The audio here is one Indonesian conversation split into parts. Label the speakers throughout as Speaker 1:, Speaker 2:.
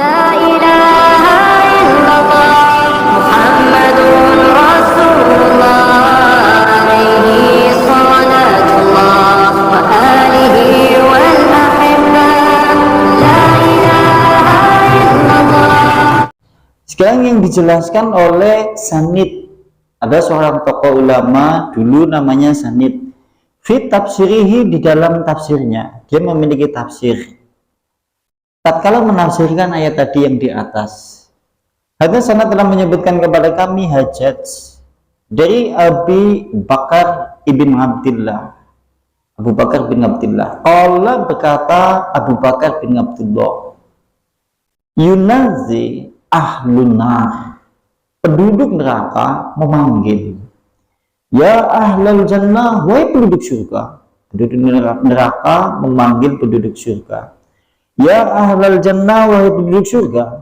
Speaker 1: La ilaha illallah Muhammadun Rasulullah alaihi salatullah wa alihi wal ahibbah. La ilaha illallah.
Speaker 2: Sekarang yang dijelaskan oleh Sanid, ada seorang tokoh ulama dulu namanya Sanid. Fi tafsirihi, di dalam tafsirnya dia memiliki tafsir. Tatkala menafsirkan ayat tadi yang di atas, hadis Sanad telah menyebutkan kepada kami Hajjaj dari Abi Bakar ibn Abdillah. Abu Bakar bin Abdillah. Allah berkata Abu Bakar bin Abdullah, Yunazi ahlun nar, penduduk neraka memanggil, ya ahlal jannah, wahai penduduk surga. Penduduk neraka memanggil penduduk surga, ya ahlal jannah, wahai penduduk surga.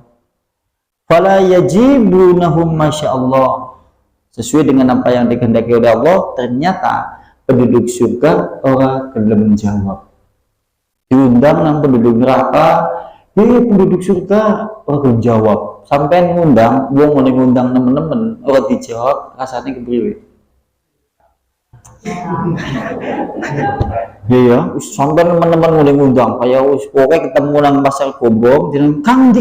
Speaker 2: Fala yajibunahum masyaallah, sesuai dengan apa yang dikehendaki oleh Allah. Ternyata penduduk surga orang gelem menjawab. Diundang nang penduduk neraka, hei penduduk surga, orang jawab. Sampai ngundang, wong mau ngundang temen-temen, orang dijawab, rasanya kepriwe? Iya, sampai teman-teman mulai ngundang, kayak pokoknya ketemu nang pasar Gombong, jadi Kang,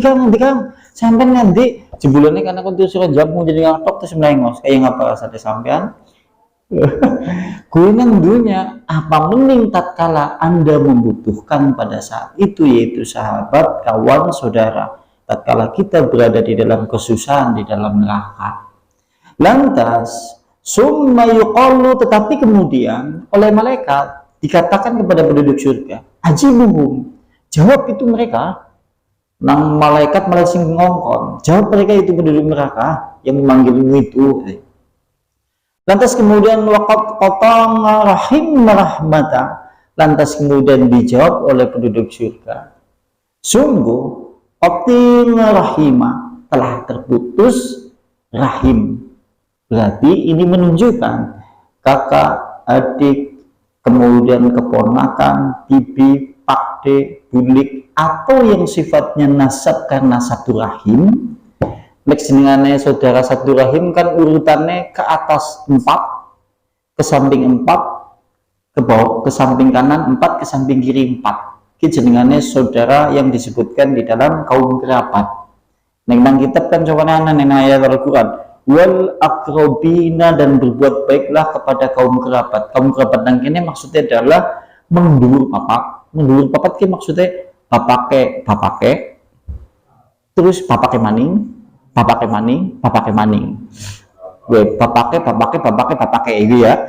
Speaker 2: sampai nanti jebulannya karena aku tuh suruh jamu jadi ngatok terus melengos, kayak ngapa rasanya sampean? Gue nang dunia, apa mending tatkala Anda membutuhkan pada saat itu, yaitu sahabat, kawan, saudara, tatkala kita berada di dalam kesusahan, di dalam neraka. Lantas summa yuqallu, tetapi kemudian oleh malaikat dikatakan kepada penduduk surga, ajibuhum, jawab itu mereka. Nang malaikat malah sing ngongkon, jawab mereka itu penduduk neraka yang memanggilmu itu. Lantas kemudian waqat qatang rahim rahmata, lantas kemudian dijawab oleh penduduk surga, sungguh qating rahimah, telah terputus rahim. Berarti ini menunjukkan kakak, adik, kemudian keponakan, bibi, pakde, bulik, atau yang sifatnya nasab karena satu rahim. Jenengane saudara satu rahim kan urutannya ke atas 4, ke samping 4, ke bawah, ke samping kanan 4, ke samping kiri 4. Ini jenengane saudara yang disebutkan di dalam kaum kerabat. Neng kitab kan coba neng ayat Al-Quran, wal akrobina, dan berbuat baiklah kepada kaum kerabat. Kaum kerabat yang ini maksudnya adalah mendulur papak. Mendulur papak ini maksudnya bapake, terus bapake maning, gue bapake itu ya.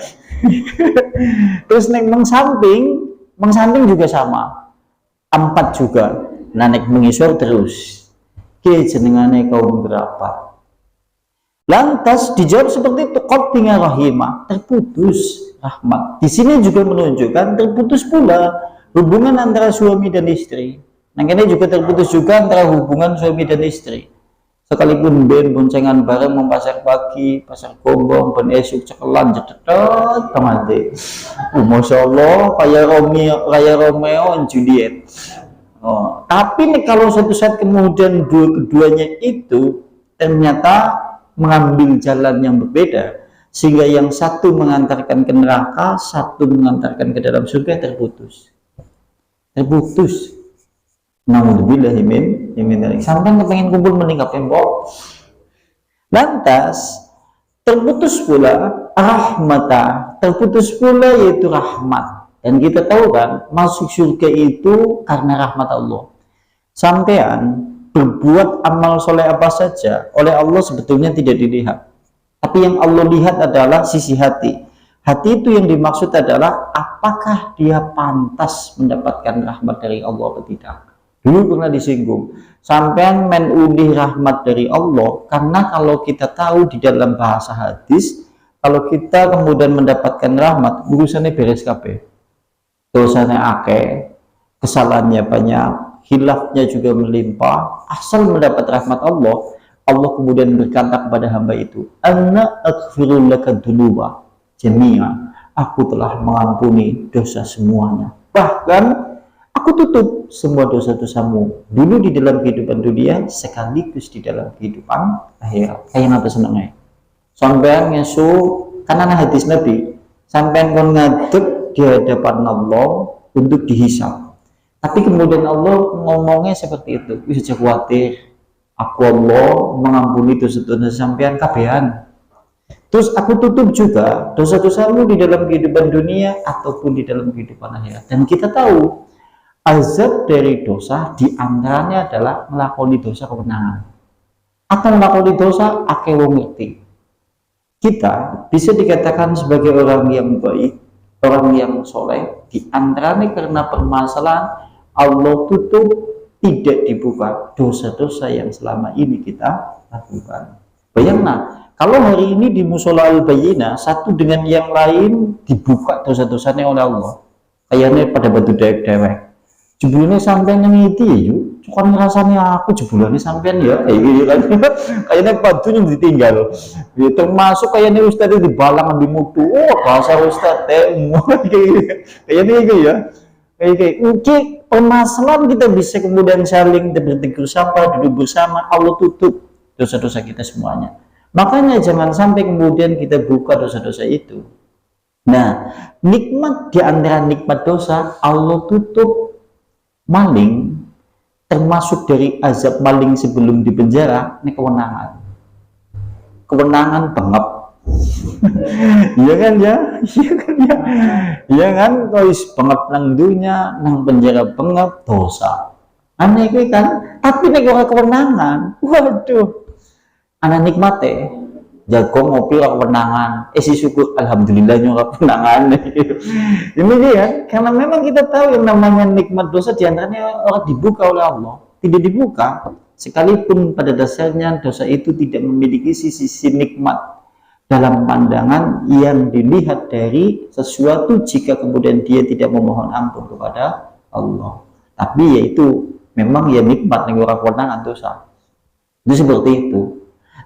Speaker 2: Terus neng mengsamping juga sama, 4 juga. Nah nek mengisor terus, ke jenengane kaum kerabat. Lantas dijawab seperti itu, qating rahimah, terputus rahmat. Di sini juga menunjukkan terputus pula hubungan antara suami dan istri. Nah ini juga terputus juga antara hubungan suami dan istri. Sekalipun ben boncengan bareng mau pasar pagi, pasar Gombong, ben esuk cekelan jedetet kamande. Masya Allah, kayak Romeo and Juliet. Oh, tapi nih kalau suatu saat kemudian keduanya itu ternyata mengambil jalan yang berbeda, sehingga yang satu mengantarkan ke neraka, satu mengantarkan ke dalam surga, terputus. Naudzubillahimin sampai kepengen kumpul meningkat tembok. Lantas terputus pula rahmata, terputus pula yaitu rahmat. Dan kita tahu kan masuk surga itu karena rahmat Allah. Sampean berbuat amal soleh apa saja oleh Allah sebetulnya tidak dilihat, tapi yang Allah lihat adalah sisi hati. Hati itu yang dimaksud adalah apakah dia pantas mendapatkan rahmat dari Allah atau tidak. Dulu pernah disinggung, sampean menudih rahmat dari Allah, karena kalau kita tahu di dalam bahasa hadis, kalau kita kemudian mendapatkan rahmat, urusannya beres kabeh. Dosanya akeh, kesalahannya banyak, hilafnya juga melimpah. Asal mendapat rahmat Allah, Allah kemudian berkata kepada hamba itu, Anna aghfirul laka dzunuba jami'a, aku telah mengampuni dosa semuanya. Bahkan aku tutup semua dosa-dosamu dulu di dalam kehidupan dunia sekaligus di dalam kehidupan akhirat. Kayak apa senengnya sampean ngesu karena hadis Nabi sampean kon ngadeg di hadapan Allah untuk dihisab, tapi kemudian Allah ngomongnya seperti itu, bisa khawatir aku Allah mengampuni dosa-dosa sampean kabehan. Terus aku tutup juga dosa-dosamu di dalam kehidupan dunia ataupun di dalam kehidupan akhirat. Dan kita tahu azab dari dosa diantaranya adalah melakoni dosa kemenangan atau melakoni dosa akeh wong ngerti. Kita bisa dikatakan sebagai orang yang baik, orang yang soleh, diantaranya karena permasalahan Allah tutup, tidak dibuka dosa-dosa yang selama ini kita lakukan. Bayangkan kalau hari ini di Musola Al-Bayyinah satu dengan yang lain dibuka dosa-dosanya oleh Allah, kayaknya pada batu dewek-dewek jebulane sampean yang itu ya yuk cuman rasanya aku jebulane sampean ya kayak gitu kan. Kayaknya batunya ditinggal ya, termasuk kayaknya Ustadz di balang ambil mutu, oh bahasa Ustadz kayaknya gitu ya, kayak permasalahan kita bisa kemudian saling bertegur sapa, duduk bersama, Allah tutup dosa-dosa kita semuanya. Makanya jangan sampai kemudian kita buka dosa-dosa itu. Nah, nikmat di antara nikmat dosa Allah tutup maling, termasuk dari azab maling sebelum di penjara, ini kewenangan pengep. Iya kan ya, iya kan guys, pengep nang dunya, nang penjara pengep dosa. Aneh kan, tapi nek ora kewenangan, waduh. Anak nikmate jago ngopi ora kewenangan, si syukur alhamdulillah ora kewenangan. Ini dia, karena memang kita tahu yang namanya nikmat dosa diantaranya orang dibuka oleh Allah, tidak dibuka sekalipun pada dasarnya dosa itu tidak memiliki sisi nikmat dalam pandangan yang dilihat dari sesuatu jika kemudian dia tidak memohon ampun kepada Allah, tapi yaitu memang ya nikmat ning ora kewenangan dosa itu seperti itu.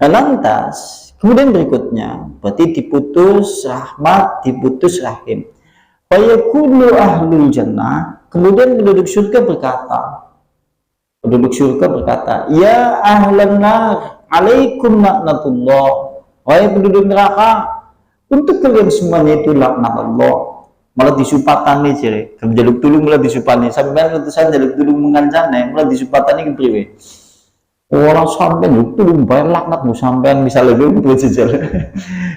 Speaker 2: Lantas kemudian berikutnya berarti diputus rahmat, diputus rahim. Fayaqulu ahlul jannah, kemudian penduduk surga berkata, ya ahlan nar alaikum laknatullah, wahai penduduk neraka, untuk kalian semuanya itu laknat Allah. Malah disupatane jere, jaluk tulung malah disupatane, sampean utusan jaluk tulung mengancane malah disupatane kepriwe. Orang sampean itu bayar laknat sampean bisa lebih untuk jejal.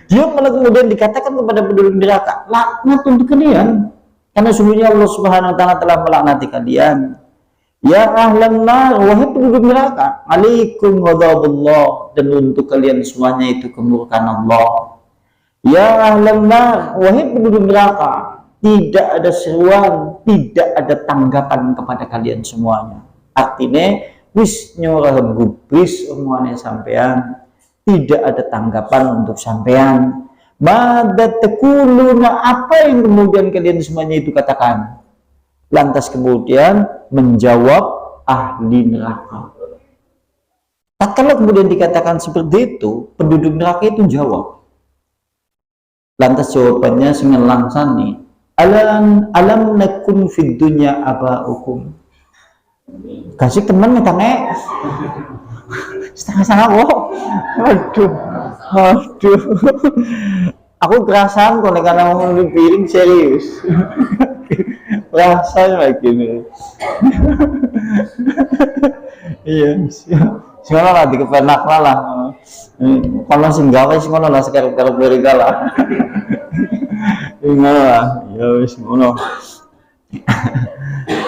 Speaker 2: Dia malah kemudian dikatakan kepada penduduk neraka, laknat untuk kalian karena sungguhnya Allah Subhanahu wa taala telah melaknati kalian. Ya ahlan nar, wahai penduduk neraka, alaikum ghadabullah, dan untuk kalian semuanya itu kemurkaan Allah. Ya ahlan nar, wahai penduduk neraka, tidak ada seruan, tidak ada tanggapan kepada kalian semuanya. Artinya wis nyorah gubris omongannya sampean, tidak ada tanggapan untuk sampean. Mada tekuluna, apa yang kemudian kalian semuanya itu katakan? Lantas kemudian menjawab ahli neraka. Tatkala kemudian dikatakan seperti itu, penduduk neraka itu jawab. Lantas jawabannya dengan langsani, alam nakun fid dunya aba'ukum. Kasih teman mitane setengah-setengah kok. Aduh. Aku kerasan kalau karena mau piring serius. Perasaan lagi nih. Iya, sekarang lah dikepenak lah. Kalau singgawa sih ngono lah sekarang berigala. Ngono lah, ya wis ngono.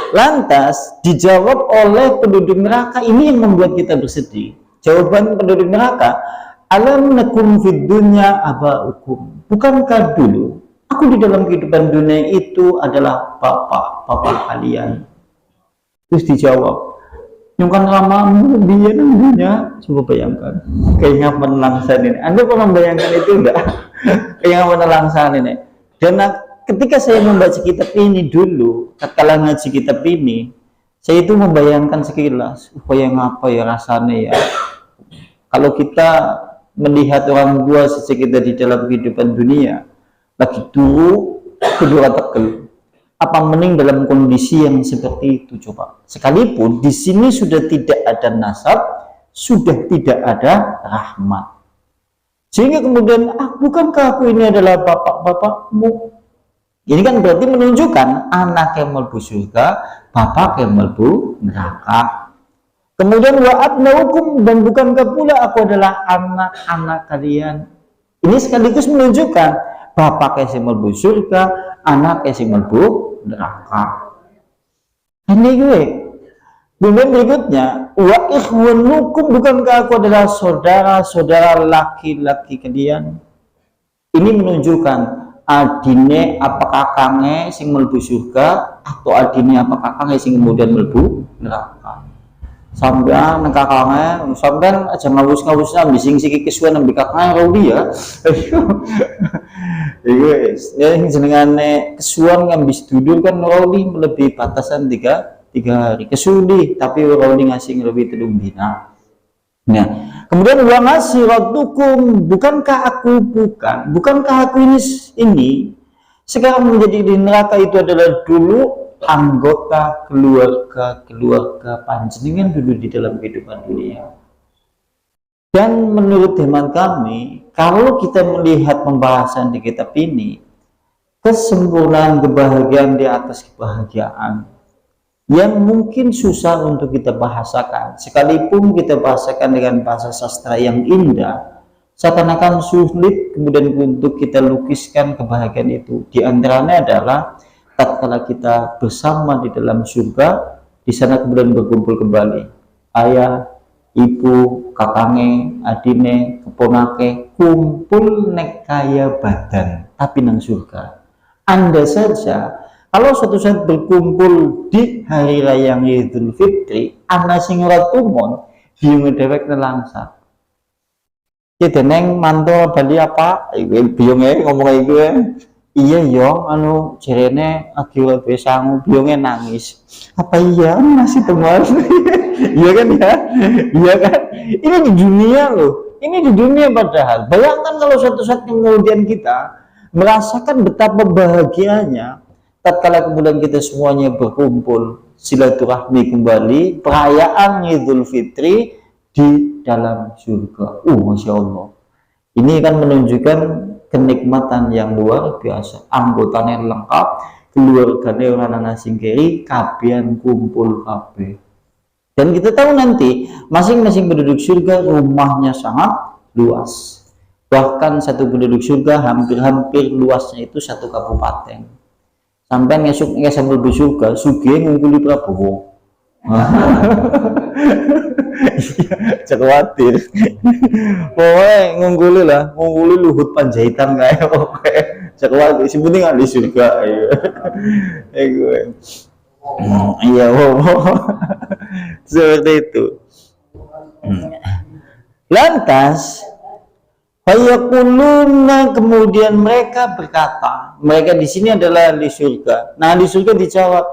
Speaker 2: Lantas dijawab oleh penduduk neraka, ini yang membuat kita bersedih. Jawaban penduduk neraka, alam nakum fid dunya aba'ukum, bukankah dulu aku di dalam kehidupan dunia itu adalah bapak kalian? Terus dijawab, yang kan lamamu dia dunia. Coba bayangkan, kayaknya penelangsan ini. Anda pernah membayangkan itu enggak? Kayaknya penelangsan ini. Dan ketika saya membaca kitab ini dulu, tatkala ngaji kitab ini, saya itu membayangkan sekilas, yang apa ya rasanya ya, kalau kita melihat orang tua sejak kita di dalam kehidupan dunia, lagi dulu kedua tekel, Apa mending dalam kondisi yang seperti itu? Coba, sekalipun di sini sudah tidak ada nasab, sudah tidak ada rahmat, sehingga kemudian bukankah aku ini adalah bapak-bapakmu? Ini kan berarti menunjukkan anak yang melbu surga, bapak yang melbu neraka. Kemudian wa abnaukum, dan bukankah pula aku adalah anak-anak kalian? Ini sekaligus menunjukkan bapak yang melbu surga, anak yang melbu neraka. Ini gue. Kemudian berikutnya, wa ikhwanukum, bukankah aku adalah saudara-saudara laki-laki kalian? Ini menunjukkan adine apakah kakangnya sing melbu surga atau adine apakah kakangnya sing kemudian melbu neraka. Sampean kakangnya sampean aja ngawus-ngawusna bising siki kesuwen nembe kakangnya rawi ya. Wis, ya jenengane kesuwen ngambis duduk kan rawi melebihi batasan 3 hari kesudi, tapi rawi ngasih lebih telung dina. Nah, kemudian wa ngasiratukum, bukankah aku ini sekarang menjadi di neraka itu adalah dulu anggota keluarga panjenengan dulu di dalam kehidupan dunia. Dan menurut hemat kami, kalau kita melihat pembahasan di kitab ini, kesempurnaan kebahagiaan di atas kebahagiaan yang mungkin susah untuk kita bahasakan, sekalipun kita bahasakan dengan bahasa sastra yang indah, seakan-akan sulit kemudian untuk kita lukiskan kebahagiaan itu. Di antaranya adalah tatkala kita bersama di dalam surga, di sana kemudian berkumpul kembali ayah, ibu, kakange, adine, keponake, kumpul nek kaya badan tapi nang surga. Anda saja kalau suatu saat berkumpul di hari raya Idul Fitri, ana sing ora tumon, biung dhewek nelangsa. Ki deneng mantul bali apa? Biunge ngomong iku. Iya yo, anu jerene lagi wae sangu, biunge nangis. Apa iya masih teman? Iya kan ya? Iya kan? Ini di dunia loh. Ini di dunia padahal. Bayangkan kalau suatu saat kemudian kita merasakan betapa bahagianya tatkala kemudian kita semuanya berkumpul silaturahmi kembali perayaan Idul Fitri di dalam surga. Masya Allah, ini kan menunjukkan kenikmatan yang luar biasa. Anggotanya lengkap, keluarganya orang singkiri, kabian kumpul kabeh. Dan kita tahu nanti masing-masing penduduk surga rumahnya sangat luas, bahkan satu penduduk surga hampir-hampir luasnya itu satu kabupaten. Sampai ngesuk sambil surga, sugih ngungkuli Prabowo. Cek khawatir. Pokoknya ngungkuli Luhut Panjaitan kayak oke. Cek khawatir, si penting ada surga. Iya, seperti itu. Lantas Fayakuluna, kemudian mereka berkata, mereka di sini adalah di surga. Nah, di surga dijawab,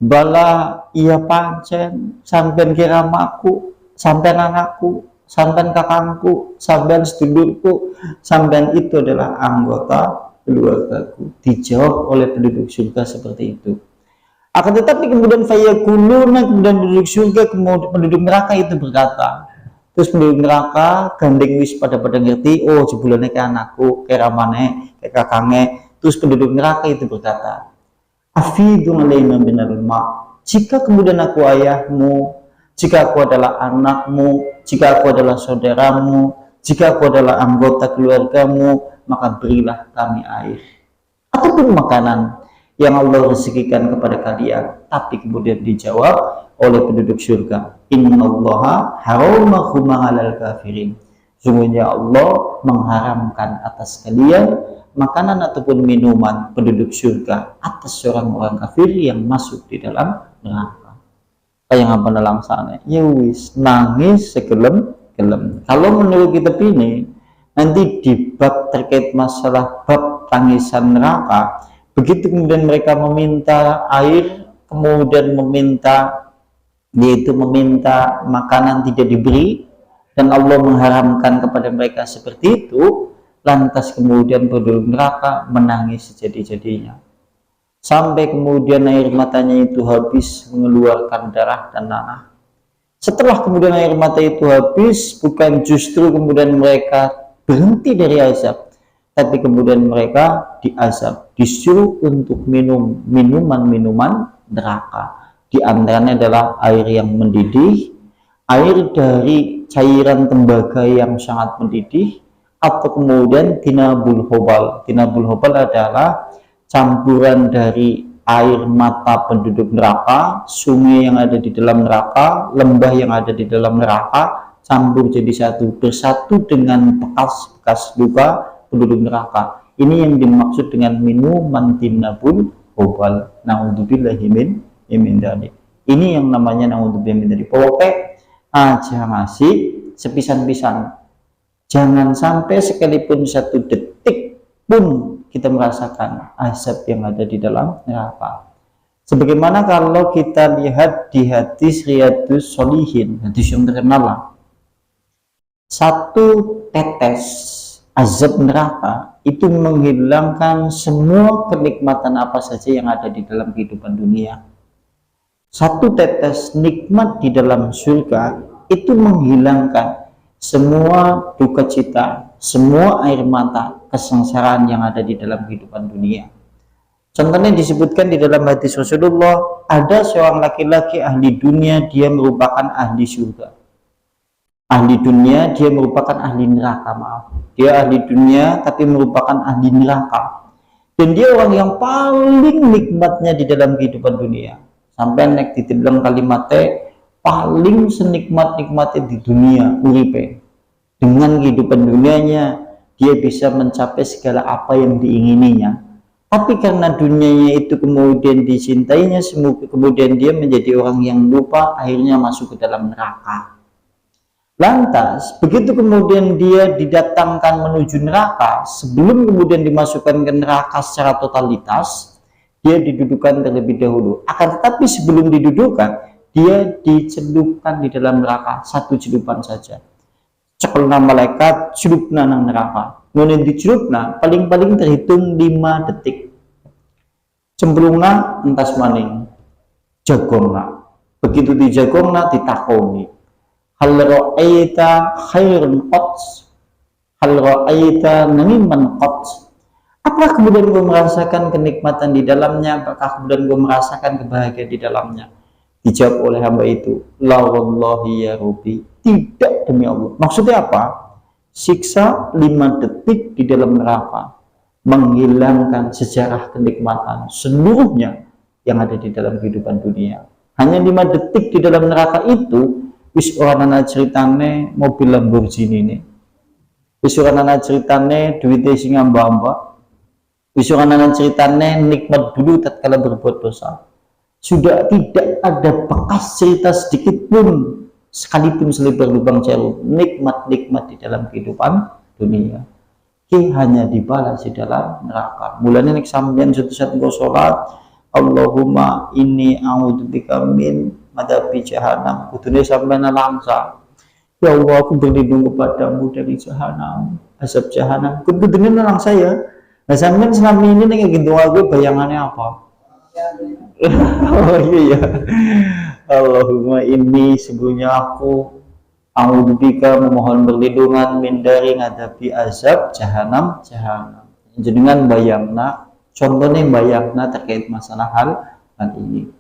Speaker 2: bala iya pancen, sampean kiramaku, sampean anakku, sampean kakangku, sampean sedulurku, sampean itu adalah anggota keluargaku. Dijawab oleh penduduk surga seperti itu. Akan tetapi kemudian fayakuluna, kemudian penduduk surga, kemudian penduduk neraka itu berkata, terus penduduk neraka gandeng wis pada ngerti, oh jebulannya ke anakku, ke ramane, ke kakangnya. Terus penduduk neraka itu berkata, afidhu alaina minal ma, jika kemudian aku ayahmu, jika aku adalah anakmu, jika aku adalah saudaramu, jika aku adalah anggota keluargamu, maka berilah kami air ataupun makanan yang Allah rezekikan kepada kalian. Tapi kemudian dijawab oleh penduduk surga, innallaha haramahuma 'alal kafirin, sungguhnya Allah mengharamkan atas kalian makanan ataupun minuman penduduk surga atas orang-orang kafir yang masuk di dalam neraka. Kayak apa langsane? Ya wis nangis segelem-gelem. Kalau menurut kitab ini nanti di bab terkait masalah bab tangisan neraka, begitu kemudian mereka meminta air, kemudian meminta makanan tidak diberi, dan Allah mengharamkan kepada mereka seperti itu, lantas kemudian penduduk neraka menangis sejadi-jadinya. sampai kemudian air matanya itu habis mengeluarkan darah dan nanah. Setelah kemudian air mata itu habis, bukan justru kemudian mereka berhenti dari azab, tapi kemudian mereka diazab, disuruh untuk minum minuman-minuman neraka. Di antaranya adalah air yang mendidih, air dari cairan tembaga yang sangat mendidih, atau kemudian tinabul hobal. Tinabul hobal adalah campuran dari air mata penduduk neraka, sungai yang ada di dalam neraka, lembah yang ada di dalam neraka, campur jadi satu, bersatu dengan bekas-bekas luka penduduk neraka. Ini yang dimaksud dengan minuman tinabul hobal. Naudzubillahi min dzalik. Ini yang namanya naudzubillahi min dzalik. Pokoknya aja ngasih sepisan-pisan. Jangan sampai sekalipun 1 detik pun kita merasakan azab yang ada di dalam neraka. Sebagaimana kalau kita lihat di hadis Riyadhus Shalihin, hadis yang terkenal lah, 1 tetes azab neraka itu menghilangkan semua kenikmatan apa saja yang ada di dalam kehidupan dunia. 1 tetes nikmat di dalam surga itu menghilangkan semua duka cita, semua air mata, kesengsaraan yang ada di dalam kehidupan dunia. Contohnya disebutkan di dalam hadis Rasulullah, ada seorang laki-laki ahli dunia, dia merupakan ahli surga. Ahli dunia, dia merupakan ahli neraka, maaf. Dia ahli dunia, tapi merupakan ahli neraka. Dan dia orang yang paling nikmatnya di dalam kehidupan dunia. Sampai nek dibilang kalimatnya, paling senikmat-nikmatnya di dunia, uripe. Dengan kehidupan dunianya, dia bisa mencapai segala apa yang diingininya. Tapi karena dunianya itu kemudian dicintainya, kemudian dia menjadi orang yang lupa, akhirnya masuk ke dalam neraka. Lantas, begitu kemudian dia didatangkan menuju neraka, sebelum kemudian dimasukkan ke neraka secara totalitas, dia didudukan terlebih dahulu. Akan tetapi sebelum didudukan, dia dicelupkan di dalam neraka, 1 celupan saja. Cekelna malaikat, celupna nang neraka. Nunin dicelupna, paling-paling terhitung 5 detik. Cemplungna entas maning, jagongna. Begitu dijagongna ditakoni. Hal ra'aita khairun qats, hal ra'aita naniman qats. Apakah kemudian gue merasakan kenikmatan di dalamnya? Apakah kemudian gue merasakan kebahagiaan di dalamnya? Dijawab oleh hamba itu, la wallahi ya Rabbi, tidak demi Allah. Maksudnya apa? Siksa 5 detik di dalam neraka menghilangkan sejarah kenikmatan seluruhnya yang ada di dalam kehidupan dunia. Hanya 5 detik di dalam neraka itu, wis orang anak ceritane mobil Lamborghini ini, wis orang anak ceritane duitnya sing ngamba-amba, wis orang anak ceritane nikmat dulu tatkala berbuat dosa. Sudah tidak ada bekas cerita sedikit pun, sekalipun selebar lubang jarum, nikmat-nikmat di dalam kehidupan dunia. Ki hanya dibalas di dalam neraka. Mulanya nek sampeyan satu-satu engko salat, Allahumma inni a'udzubika min madhabi jahannam. Kudune sampeyan langsa. Ya Allah, aku berlindung kepadamu dari jahanam, azab jahanam. Kudune langsa ya. Nah sampeyan selama ini nek gitu aku bayangannya apa? Oh iya, Allahumma inni, sesungguhnya aku a'udzubika, memohon perlindungan min dari ngadapi azab jahanam. Jenengan bayangna, contohnya bayangna terkait masalah hal ini.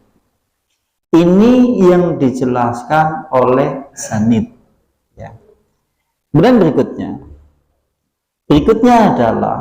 Speaker 2: Ini yang dijelaskan oleh Sanid. Ya. Kemudian berikutnya adalah